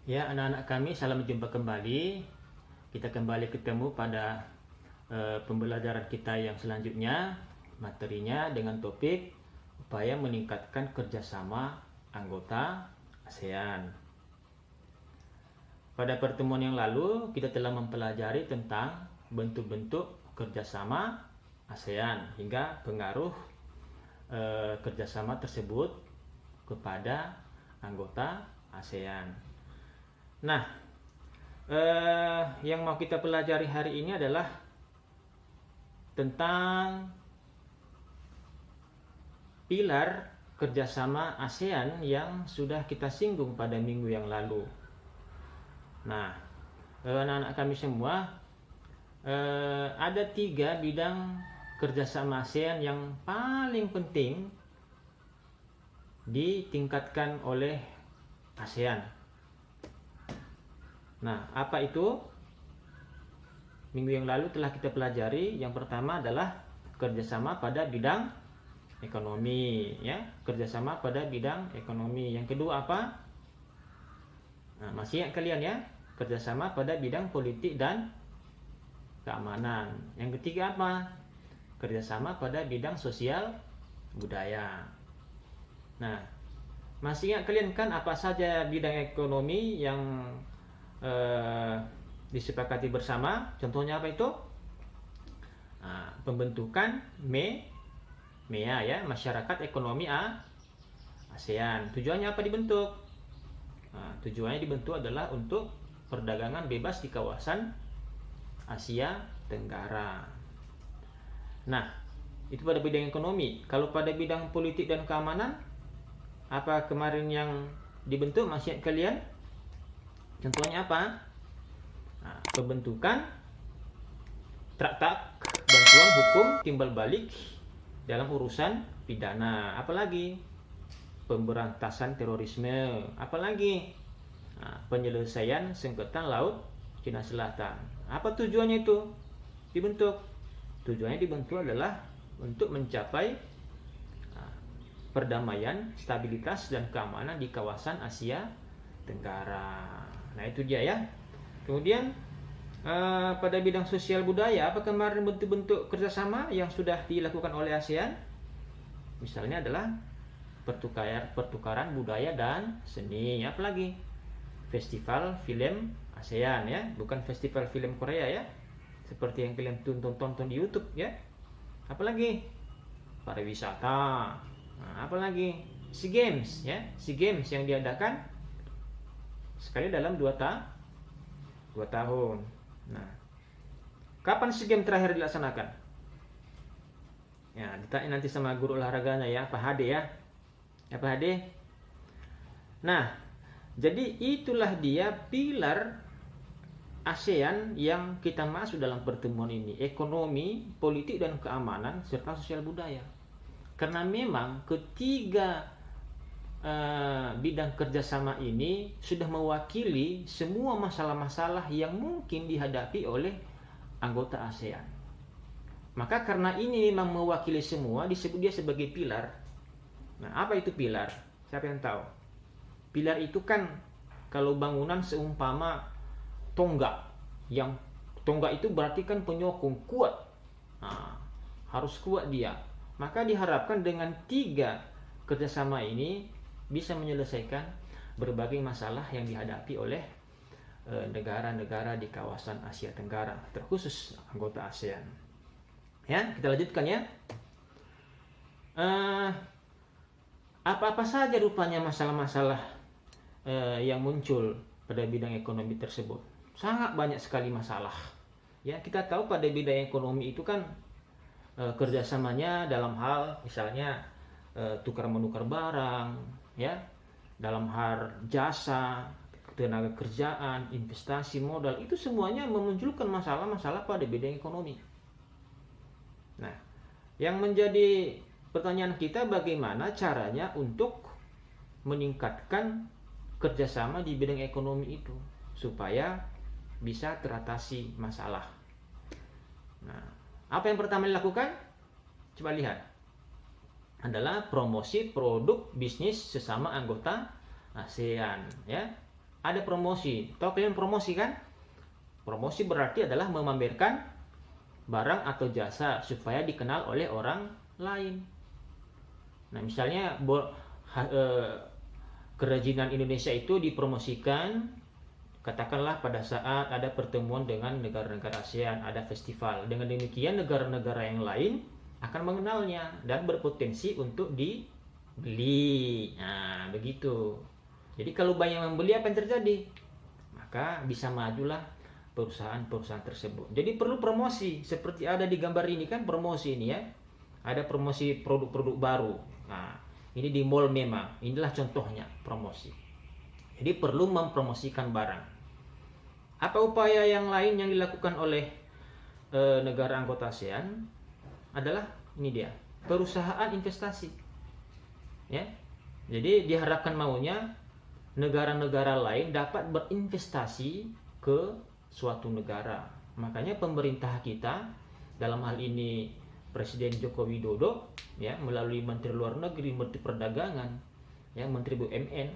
Ya, anak-anak kami, salam jumpa kembali. Kita kembali ketemu pada pembelajaran kita yang selanjutnya. Materinya dengan topik upaya meningkatkan kerjasama anggota ASEAN. Pada pertemuan yang lalu, kita telah mempelajari tentang bentuk-bentuk kerjasama ASEAN hingga pengaruh kerjasama tersebut kepada anggota ASEAN. Nah, yang mau kita pelajari hari ini adalah tentang pilar kerjasama ASEAN yang sudah kita singgung pada minggu yang lalu. Nah, anak-anak kami semua, ada 3 bidang kerjasama ASEAN yang paling penting ditingkatkan oleh ASEAN. Nah, apa itu? Minggu yang lalu telah kita pelajari. Yang pertama adalah kerjasama pada bidang ekonomi, ya, kerjasama pada bidang ekonomi. Yang kedua apa? Nah, masih ingat kalian ya? Kerjasama pada bidang politik dan keamanan. Yang ketiga apa? Kerjasama pada bidang sosial budaya. Nah, masih ingat kalian kan apa saja bidang ekonomi yang disepakati bersama? Contohnya apa itu? Pembentukan MEA, ya, Masyarakat Ekonomi ASEAN. Tujuannya apa dibentuk? Tujuannya dibentuk adalah untuk perdagangan bebas di kawasan Asia Tenggara. Nah, itu pada bidang ekonomi. Kalau pada bidang politik dan keamanan, apa kemarin yang dibentuk? Masih ingat kalian? Contohnya apa? Pembentukan traktat bantuan hukum timbal balik dalam urusan pidana. Apalagi? Pemberantasan terorisme. Apalagi? Penyelesaian sengketa laut Cina Selatan. Apa tujuannya itu dibentuk? Tujuannya dibentuk adalah untuk mencapai perdamaian, stabilitas, dan keamanan di kawasan Asia Tenggara. Nah, itu dia ya. Kemudian pada bidang sosial budaya, apa kemarin bentuk-bentuk kerjasama yang sudah dilakukan oleh ASEAN? Misalnya adalah pertukaran budaya dan seni. Apalagi? Festival film ASEAN, ya, bukan festival film Korea ya, seperti yang kalian tonton di YouTube ya. Apalagi? Pariwisata. Nah, apalagi? SEA Games, ya, SEA Games yang diadakan sekali dalam 2 tahun. Nah, kapan SEA Games terakhir dilaksanakan? Ya, ditanya nanti sama guru olahraganya ya, Pak Hade ya. Ya, Pak Hade. Nah, jadi itulah dia pilar ASEAN yang kita masuk dalam pertemuan ini. Ekonomi, politik dan keamanan, serta sosial budaya. Karena memang ketiga bidang kerjasama ini sudah mewakili semua masalah-masalah yang mungkin dihadapi oleh anggota ASEAN. Maka karena ini memang mewakili semua, disebut dia sebagai pilar. Nah, apa itu pilar? Siapa yang tahu? Pilar itu kan kalau bangunan seumpama tonggak. Yang tonggak itu berarti kan penyokong kuat. Nah, harus kuat dia. Maka diharapkan dengan 3 kerjasama ini bisa menyelesaikan berbagai masalah yang dihadapi oleh negara-negara di kawasan Asia Tenggara, terkhusus anggota ASEAN. Ya, kita lanjutkan ya. Apa-apa saja rupanya masalah-masalah yang muncul pada bidang ekonomi tersebut? Sangat banyak sekali masalah. Ya, kita tahu pada bidang ekonomi itu kan kerjasamanya dalam hal misalnya tukar menukar barang, ya, dalam hal jasa, tenaga kerjaan, investasi modal, itu semuanya memunculkan masalah-masalah pada bidang ekonomi. Nah, yang menjadi pertanyaan kita, bagaimana caranya untuk meningkatkan kerjasama di bidang ekonomi itu supaya bisa teratasi masalah. Nah, apa yang pertama dilakukan? Coba lihat. Adalah promosi produk bisnis sesama anggota ASEAN, ya. ada promosi. Tahu kalian promosi kan? Promosi berarti adalah memamerkan barang atau jasa supaya dikenal oleh orang lain. Nah, misalnya kerajinan Indonesia itu dipromosikan, katakanlah pada saat ada pertemuan dengan negara-negara ASEAN, ada festival. Dengan demikian negara-negara yang lain akan mengenalnya dan berpotensi untuk dibeli. Nah, begitu. Jadi kalau banyak membeli, apa yang terjadi? Maka bisa majulah perusahaan-perusahaan tersebut. Jadi perlu promosi, seperti ada di gambar ini kan, promosi ini ya. Ada promosi produk-produk baru. Nah, ini di mall memang. Inilah contohnya promosi. Jadi perlu mempromosikan barang. Apa upaya yang lain yang dilakukan oleh negara anggota ASEAN adalah ini dia, perusahaan investasi. Ya. Jadi diharapkan maunya negara-negara lain dapat berinvestasi ke suatu negara. Makanya pemerintah kita, dalam hal ini Presiden Joko Widodo, ya, melalui Menteri Luar Negeri, Menteri Perdagangan, ya, Menteri BUMN,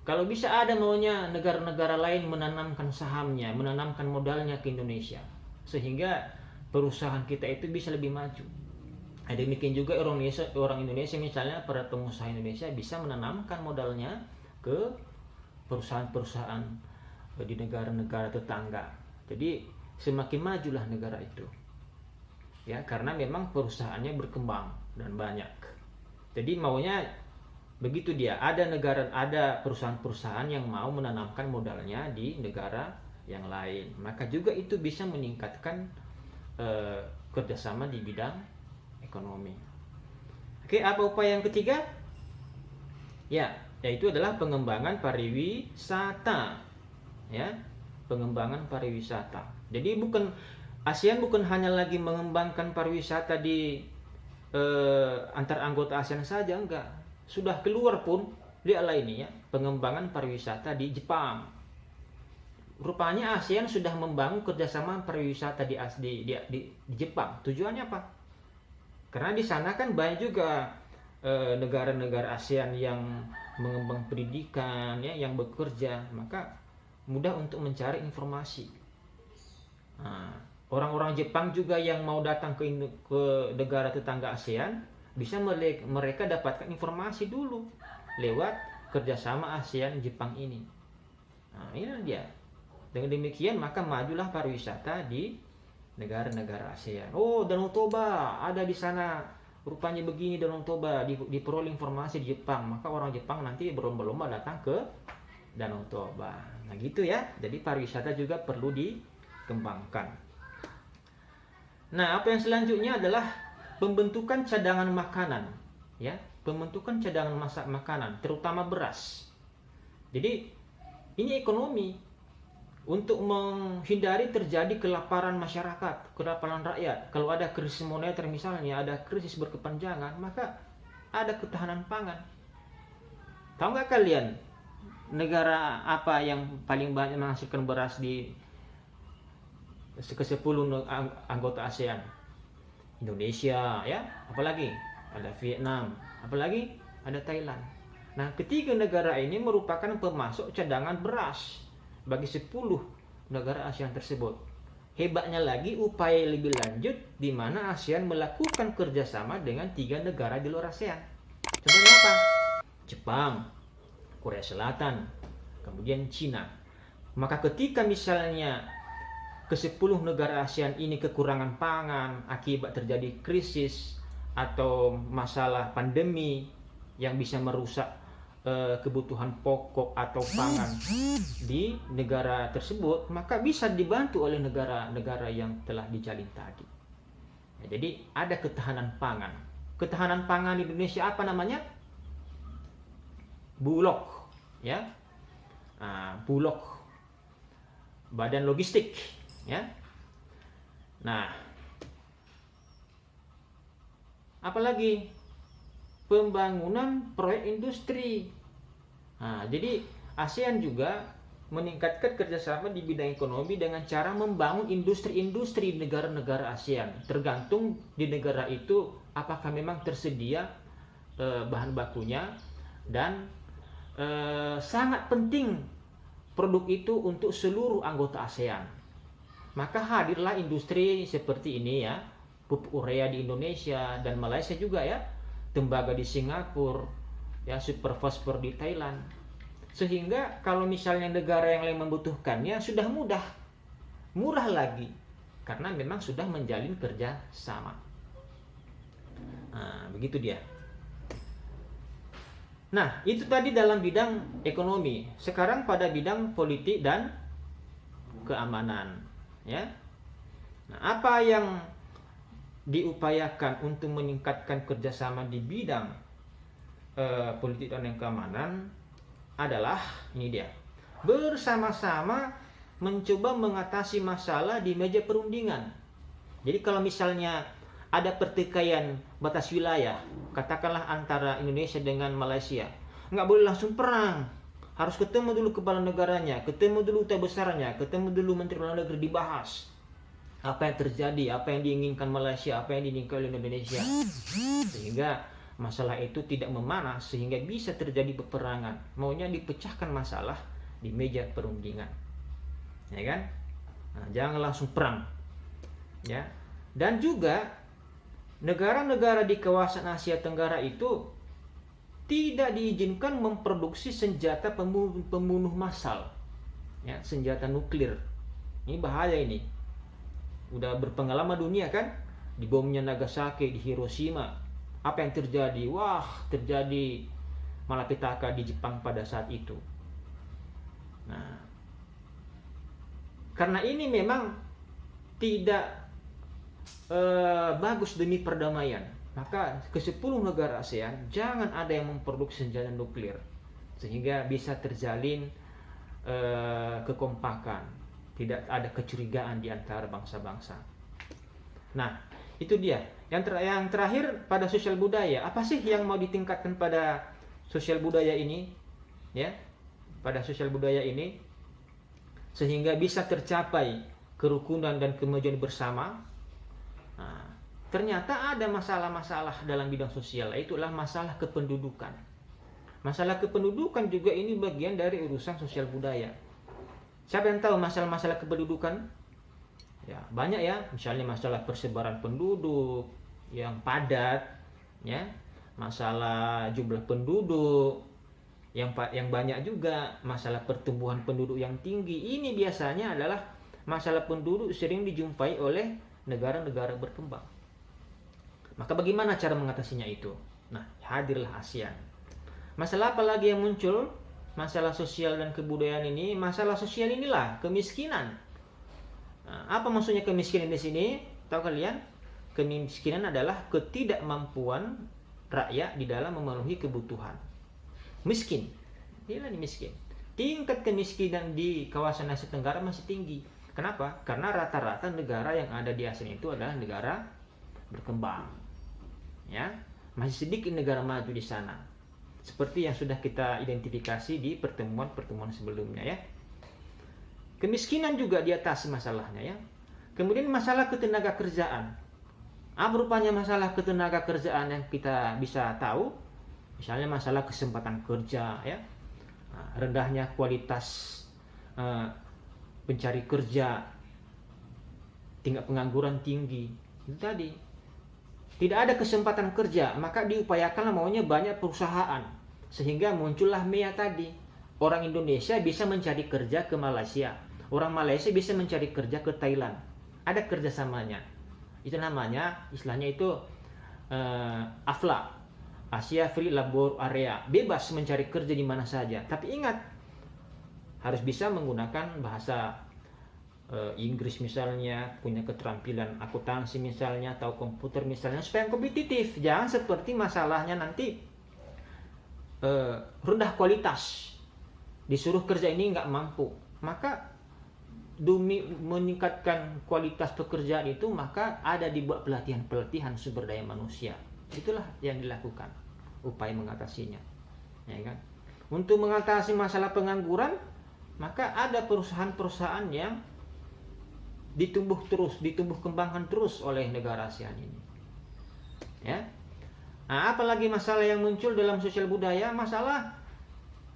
kalau bisa ada maunya negara-negara lain menanamkan sahamnya, menanamkan modalnya ke Indonesia, sehingga perusahaan kita itu bisa lebih maju. Demikian juga orang Indonesia misalnya, para pengusaha Indonesia bisa menanamkan modalnya ke perusahaan-perusahaan di negara-negara tetangga. Jadi semakin majulah negara itu, ya, karena memang perusahaannya berkembang dan banyak. Jadi maunya begitu dia, ada perusahaan-perusahaan yang mau menanamkan modalnya di negara yang lain, maka juga itu bisa meningkatkan kerjasama di bidang ekonomi. Oke, apa upaya yang ketiga? Ya, yaitu adalah pengembangan pariwisata. Ya, pengembangan pariwisata. Jadi ASEAN bukan hanya lagi mengembangkan pariwisata di antar anggota ASEAN saja, enggak. Sudah keluar pun, lihatlah ini ya, pengembangan pariwisata di Jepang. Rupanya ASEAN sudah membangun kerjasama pariwisata di Jepang. Tujuannya apa? Karena di sana kan banyak juga negara-negara ASEAN yang mengembang pendidikan, ya, yang bekerja, maka mudah untuk mencari informasi. Nah, orang-orang Jepang juga yang mau datang ke negara tetangga ASEAN, bisa mereka dapatkan informasi dulu lewat kerjasama ASEAN Jepang ini. Nah, ini dia. Dengan demikian maka majulah pariwisata di negara-negara ASEAN. Oh, Danau Toba ada di sana. Rupanya begini Danau Toba, diperoleh informasi di Jepang, maka orang Jepang nanti berlomba-lomba datang ke Danau Toba. Nah, gitu ya. Jadi pariwisata juga perlu dikembangkan. Nah, apa yang selanjutnya adalah pembentukan cadangan makanan, ya. Pembentukan cadangan makanan, terutama beras. Jadi ini ekonomi untuk menghindari terjadi kelaparan masyarakat, kelaparan rakyat. Kalau ada krisis moneter misalnya, ada krisis berkepanjangan, maka ada ketahanan pangan. Tahu nggak kalian negara apa yang paling banyak menghasilkan beras di ke-10 anggota ASEAN? Indonesia, ya. Apalagi ada Vietnam, apalagi ada Thailand. Nah, ketiga negara ini merupakan pemasok cadangan beras bagi 10 negara ASEAN tersebut. Hebatnya lagi upaya lebih lanjut di mana ASEAN melakukan kerjasama dengan 3 negara di luar ASEAN. Contohnya apa? Jepang, Korea Selatan, kemudian Cina. Maka ketika misalnya ke-10 negara ASEAN ini kekurangan pangan akibat terjadi krisis atau masalah pandemi yang bisa merusak kebutuhan pokok atau pangan di negara tersebut, maka bisa dibantu oleh negara-negara yang telah dijalin tadi. Ya, jadi ada ketahanan pangan. Ketahanan pangan di Indonesia apa namanya? Bulog, ya. Bulog, badan logistik, ya. Nah, apalagi pembangunan proyek industri. Nah, jadi ASEAN juga meningkatkan kerjasama di bidang ekonomi dengan cara membangun industri-industri di negara-negara ASEAN. Tergantung di negara itu apakah memang tersedia bahan bakunya, dan sangat penting produk itu untuk seluruh anggota ASEAN. Maka hadirlah industri seperti ini ya, pupuk urea di Indonesia dan Malaysia juga ya, tembaga di Singapura, ya super fosfor di Thailand. Sehingga kalau misalnya negara yang lain membutuhkannya sudah murah lagi, karena memang sudah menjalin kerja sama. Nah, begitu dia. Nah, itu tadi dalam bidang ekonomi. Sekarang pada bidang politik dan keamanan, ya. Nah, apa yang diupayakan untuk meningkatkan kerjasama di bidang politik dan keamanan adalah ini dia, bersama-sama mencoba mengatasi masalah di meja perundingan. Jadi kalau misalnya ada pertikaian batas wilayah, katakanlah antara Indonesia dengan Malaysia, nggak boleh langsung perang. Harus ketemu dulu kepala negaranya, ketemu dulu duta besarnya, ketemu dulu menteri luar negeri, dibahas apa yang terjadi, apa yang diinginkan Malaysia, apa yang diinginkan oleh Indonesia, sehingga masalah itu tidak memanas, sehingga bisa terjadi peperangan. Maunya dipecahkan masalah di meja perundingan, ya kan? Nah, jangan langsung perang, ya. Dan juga negara-negara di kawasan Asia Tenggara itu tidak diizinkan memproduksi senjata pembunuh massal, ya, senjata nuklir. Ini bahaya ini. Udah berpengalaman dunia kan, di bomnya Nagasaki, di Hiroshima. Apa yang terjadi? Wah, terjadi malapetaka di Jepang pada saat itu. Nah, karena ini memang tidak bagus demi perdamaian, maka ke-10 negara ASEAN jangan ada yang memproduksi senjata nuklir, sehingga bisa terjalin kekompakan, tidak ada kecurigaan di antara bangsa-bangsa. Nah, itu dia. Yang terakhir pada sosial budaya, apa sih yang mau ditingkatkan pada sosial budaya ini? Ya, pada sosial budaya ini sehingga bisa tercapai kerukunan dan kemajuan bersama. Nah, ternyata ada masalah-masalah dalam bidang sosial, itulah masalah kependudukan. Masalah kependudukan juga ini bagian dari urusan sosial budaya. Siapa yang tahu masalah-masalah kependudukan? Ya, banyak ya, misalnya masalah persebaran penduduk yang padat, ya, masalah jumlah penduduk yang banyak juga, masalah pertumbuhan penduduk yang tinggi. Ini biasanya adalah masalah penduduk sering dijumpai oleh negara-negara berkembang. Maka bagaimana cara mengatasinya itu? Nah, hadirlah ASEAN. Masalah apa lagi yang muncul? Masalah sosial dan kebudayaan ini. Masalah sosial inilah kemiskinan. Nah, apa maksudnya kemiskinan di sini? Tahu kalian? Kemiskinan adalah ketidakmampuan rakyat di dalam memenuhi kebutuhan. Miskin. Inilah miskin. Tingkat kemiskinan di kawasan Asia Tenggara masih tinggi. Kenapa? Karena rata-rata negara yang ada di ASEAN itu adalah negara berkembang, ya, masih sedikit negara maju di sana. Seperti yang sudah kita identifikasi di pertemuan-pertemuan sebelumnya, ya. Kemiskinan juga diatasi masalahnya, ya. Kemudian masalah ketenaga kerjaan. Apa rupanya masalah ketenaga kerjaan yang kita bisa tahu? Misalnya masalah kesempatan kerja, ya, rendahnya kualitas pencari kerja, tingkat pengangguran tinggi. Itu tadi, tidak ada kesempatan kerja, maka diupayakanlah maunya banyak perusahaan, sehingga muncullah MEA tadi. Orang Indonesia bisa mencari kerja ke Malaysia, orang Malaysia bisa mencari kerja ke Thailand. Ada kerjasamanya. Itu namanya, istilahnya itu AFLA, Asia Free Labor Area, bebas mencari kerja di mana saja. Tapi ingat, harus bisa menggunakan bahasa Inggris misalnya, punya keterampilan akuntansi misalnya, atau komputer misalnya, supaya kompetitif. Jangan seperti masalahnya nanti rendah kualitas, disuruh kerja ini nggak mampu. Maka demi meningkatkan kualitas pekerjaan itu, maka ada dibuat pelatihan sumber daya manusia. Itulah yang dilakukan, upaya mengatasinya, ya kan? Untuk mengatasi masalah pengangguran, maka ada perusahaan-perusahaan yang ditumbuh kembangkan terus oleh negara ASEAN ini, ya. Nah, apalagi masalah yang muncul dalam sosial budaya, masalah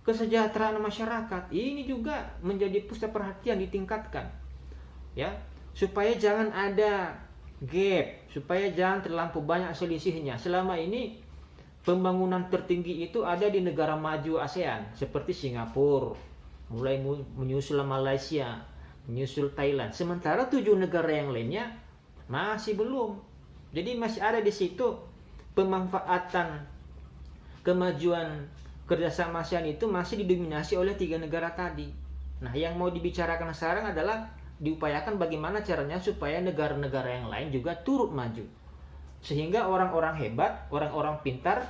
kesejahteraan masyarakat ini juga menjadi pusat perhatian, ditingkatkan, ya, supaya jangan ada gap, supaya jangan terlampau banyak selisihnya. Selama ini pembangunan tertinggi itu ada di negara maju ASEAN seperti Singapura, mulai menyusul Malaysia, menyusul Thailand. Sementara 7 negara yang lainnya masih belum. Jadi masih ada di situ pemanfaatan kemajuan kerjasama ASEAN itu masih didominasi oleh 3 negara tadi. Nah, yang mau dibicarakan sekarang adalah diupayakan bagaimana caranya supaya negara-negara yang lain juga turut maju. Sehingga orang-orang hebat, orang-orang pintar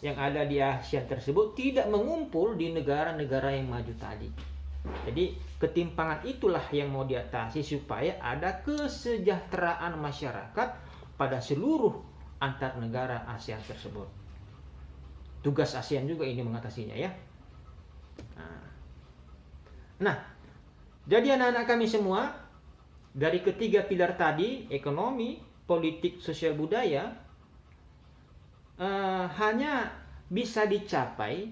yang ada di ASEAN tersebut tidak mengumpul di negara-negara yang maju tadi. Jadi ketimpangan itulah yang mau diatasi supaya ada kesejahteraan masyarakat pada seluruh antar negara ASEAN tersebut. Tugas ASEAN juga ini mengatasinya, ya. Nah, jadi anak-anak kami semua, dari ketiga pilar tadi, ekonomi, politik, sosial, budaya, hanya bisa dicapai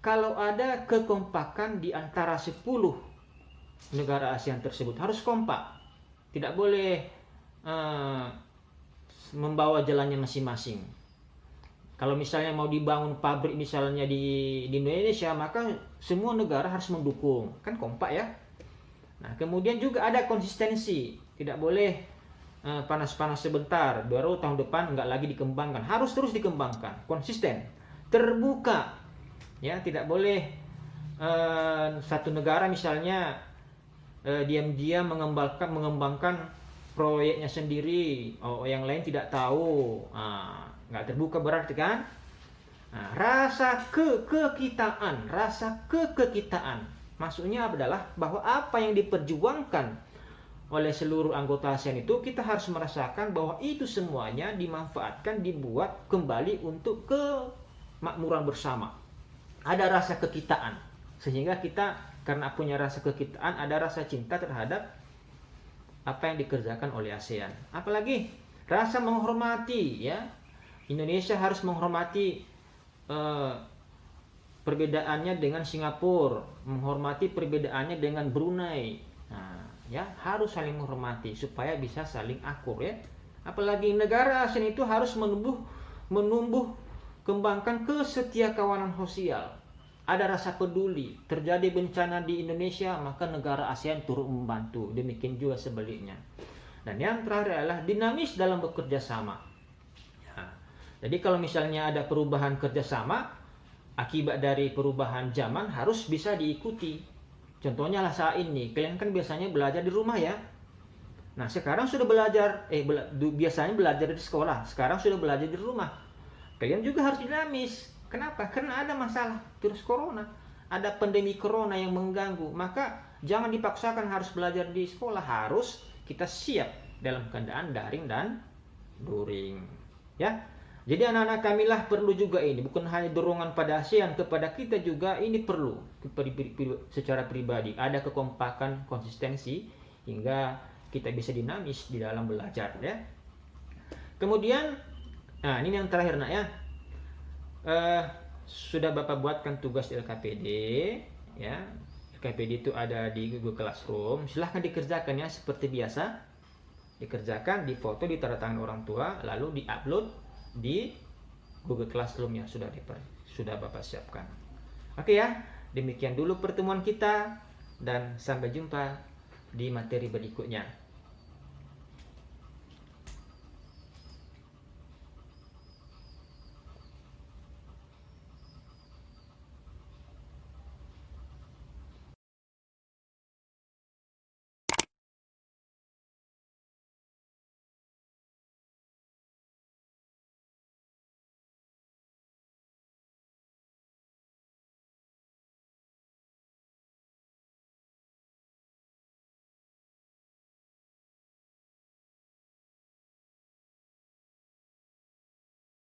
kalau ada kekompakan di antara 10 negara ASEAN tersebut. Harus kompak, tidak boleh membawa jalannya masing-masing. Kalau misalnya mau dibangun pabrik misalnya di Indonesia, maka semua negara harus mendukung, kan kompak, ya. Nah, kemudian juga ada konsistensi, tidak boleh panas-panas sebentar, baru tahun depan nggak lagi dikembangkan. Harus terus dikembangkan, konsisten, terbuka, ya. Tidak boleh satu negara misalnya diam-diam mengembangkan proyeknya sendiri, yang lain tidak tahu. Nggak terbuka berarti, kan. Nah, rasa kekitaan maksudnya adalah bahwa apa yang diperjuangkan oleh seluruh anggota ASEAN itu kita harus merasakan bahwa itu semuanya dimanfaatkan, dibuat kembali untuk kemakmuran bersama. Ada rasa kekitaan, sehingga kita karena punya rasa kekitaan ada rasa cinta terhadap apa yang dikerjakan oleh ASEAN. Apalagi rasa menghormati, ya. Indonesia harus menghormati perbedaannya dengan Singapura, menghormati perbedaannya dengan Brunei. Nah, ya, harus saling menghormati supaya bisa saling akur, ya. Apalagi negara ASEAN itu harus menumbuh kembangkan kesetiakawanan sosial. Ada rasa peduli, terjadi bencana di Indonesia, maka negara ASEAN turut membantu. Demikian juga sebaliknya. Dan yang terakhir adalah dinamis dalam bekerja sama. Jadi kalau misalnya ada perubahan kerjasama, akibat dari perubahan zaman harus bisa diikuti. Contohnya lah saat ini, kalian kan biasanya belajar di rumah, ya. Nah, sekarang sudah belajar, biasanya belajar di sekolah, sekarang sudah belajar di rumah. Kalian juga harus dinamis. Kenapa? Karena ada masalah virus corona, ada pandemi corona yang mengganggu. Maka jangan dipaksakan harus belajar di sekolah, harus kita siap dalam keadaan daring dan luring, ya. Jadi anak-anak kamilah perlu juga ini, bukan hanya dorongan pada ASEAN, kepada kita juga ini perlu secara pribadi ada kekompakan, konsistensi, hingga kita bisa dinamis di dalam belajar, ya. Kemudian, nah ini yang terakhir, nak, ya. Sudah Bapak buatkan tugas di LKPD, ya. LKPD itu ada di Google Classroom. Silahkan dikerjakan, ya, seperti biasa. Dikerjakan, difoto, ditanda tangan orang tua, lalu diupload di Google Classroom yang sudah Bapak siapkan. Oke, ya, demikian dulu pertemuan kita dan sampai jumpa di materi berikutnya.